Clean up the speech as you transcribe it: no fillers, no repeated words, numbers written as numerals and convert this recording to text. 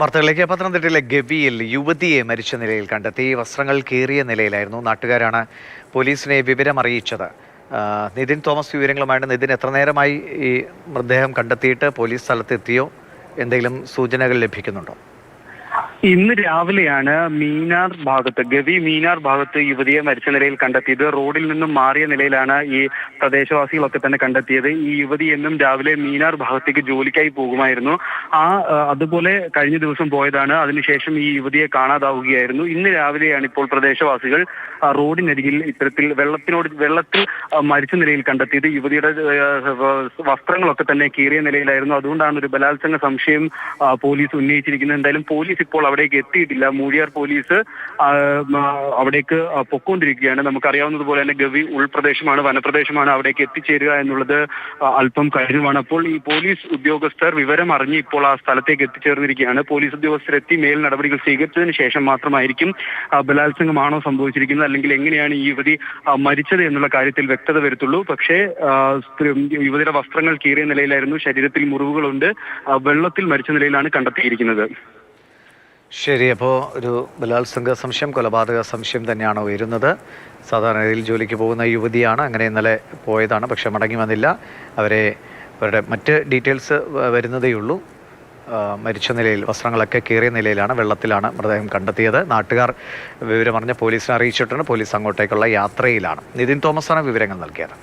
വാർത്തകളിലേക്ക്. പത്തനംതിട്ടയിലെ ഗവിയിൽ യുവതിയെ മരിച്ച നിലയിൽ കണ്ടെത്തി. വസ്ത്രങ്ങൾ കീറിയ നിലയിലായിരുന്നു. നാട്ടുകാരാണ് പോലീസിനെ വിവരം അറിയിച്ചത്. നിതിൻ തോമസ് വിവരങ്ങളുമായിട്ട്. നിതിൻ, എത്ര നേരമായി ഈ മൃതദേഹം കണ്ടെത്തിയിട്ട്? പോലീസ് സ്ഥലത്തെത്തിയോ? എന്തെങ്കിലും സൂചനകൾ ലഭിക്കുന്നുണ്ടോ? ഇന്ന് രാവിലെയാണ് ഗവി മീനാർ ഭാഗത്ത് യുവതിയെ മരിച്ച നിലയിൽ കണ്ടെത്തിയത്. റോഡിൽ നിന്നും മാറിയ നിലയിലാണ് ഈ പ്രദേശവാസികളൊക്കെ തന്നെ കണ്ടെത്തിയത്. ഈ യുവതി എന്നും രാവിലെ മീനാർ ഭാഗത്തേക്ക് ജോലിക്കായി പോകുമായിരുന്നു. അതുപോലെ കഴിഞ്ഞ ദിവസം പോയതാണ്. അതിനുശേഷം ഈ യുവതിയെ കാണാതാവുകയായിരുന്നു. ഇന്ന് രാവിലെയാണ് ഇപ്പോൾ പ്രദേശവാസികൾ റോഡിനരികിൽ ഇത്തരത്തിൽ വെള്ളത്തിൽ മരിച്ച നിലയിൽ കണ്ടെത്തിയത്. യുവതിയുടെ വസ്ത്രങ്ങളൊക്കെ തന്നെ കീറിയ നിലയിലായിരുന്നു. അതുകൊണ്ടാണ് ഒരു ബലാത്സംഗ സംശയം പോലീസ് ഉന്നയിച്ചിരിക്കുന്നത്. എന്തായാലും പോലീസ് ഇപ്പോൾ അവിടേക്ക് എത്തിയിട്ടില്ല. മൂഴിയാർ പോലീസ് അവിടേക്ക് പൊക്കോണ്ടിരിക്കുകയാണ്. നമുക്കറിയാവുന്നതുപോലെ തന്നെ ഗവി ഉൾപ്രദേശമാണ്, വനപ്രദേശമാണ്. അവിടേക്ക് എത്തിച്ചേരുക എന്നുള്ളത് അല്പം കഠിനമാണ്. അപ്പോൾ ഈ പോലീസ് ഉദ്യോഗസ്ഥർ വിവരം അറിഞ്ഞ് ഇപ്പോൾ ആ സ്ഥലത്തേക്ക് എത്തിച്ചേർന്നിരിക്കുകയാണ്. പോലീസ് ഉദ്യോഗസ്ഥർ എത്തി മേൽ നടപടികൾ സ്വീകരിച്ചതിന് ശേഷം മാത്രമായിരിക്കും ബലാത്സംഗമാണോ സംഭവിച്ചിരിക്കുന്നത്, അല്ലെങ്കിൽ എങ്ങനെയാണ് ഈ യുവതി മരിച്ചത് എന്നുള്ള കാര്യത്തിൽ വ്യക്തത വരുത്തുള്ളൂ. പക്ഷേ യുവതിയുടെ വസ്ത്രങ്ങൾ കീറിയ നിലയിലായിരുന്നു. ശരീരത്തിൽ മുറിവുകളുണ്ട്. വെള്ളത്തിൽ മരിച്ച നിലയിലാണ് കണ്ടെത്തിയിരിക്കുന്നത്. ശരി, അപ്പോൾ ഒരു ബലാത്സംഗ സംശയം, കൊലപാതക സംശയം തന്നെയാണ് ഉയരുന്നത്. സാധാരണ രീതിയിൽ ജോലിക്ക് പോകുന്ന യുവതിയാണ്. അങ്ങനെ ഇന്നലെ പോയതാണ്, പക്ഷെ മടങ്ങി വന്നില്ല. അവരുടെ മറ്റ് ഡീറ്റെയിൽസ് വരുന്നതേയുള്ളൂ. മരിച്ച നിലയിൽ, വസ്ത്രങ്ങളൊക്കെ കീറിയ നിലയിലാണ്, വെള്ളത്തിലാണ് മൃതദേഹം കണ്ടെത്തിയത്. നാട്ടുകാർ വിവരമറിഞ്ഞ് പോലീസിനെ അറിയിച്ചിട്ടുണ്ട്. പോലീസ് അങ്ങോട്ടേക്കുള്ള യാത്രയിലാണ്. നിതിൻ തോമസാണ് വിവരങ്ങൾ നൽകിയത്.